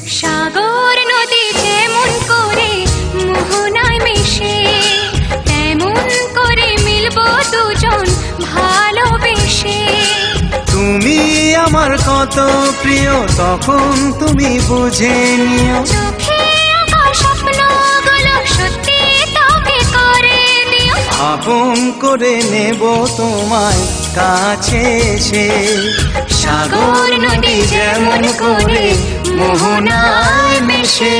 সাগর নদী যেমন করে মোহনায় মিশে, তেমন করে মিলবো দুজন ভালোবেসে। তুমি আমার কত প্রিয় তখন তুমি বুঝে নিও। চোখে আঁকা স্বপ্নগুলো সত্যি তোকে করে দিও। আপন করে নেব তোমায় কাছে এসে। সাগর নদী যেমন করে মোহনায় মিশে।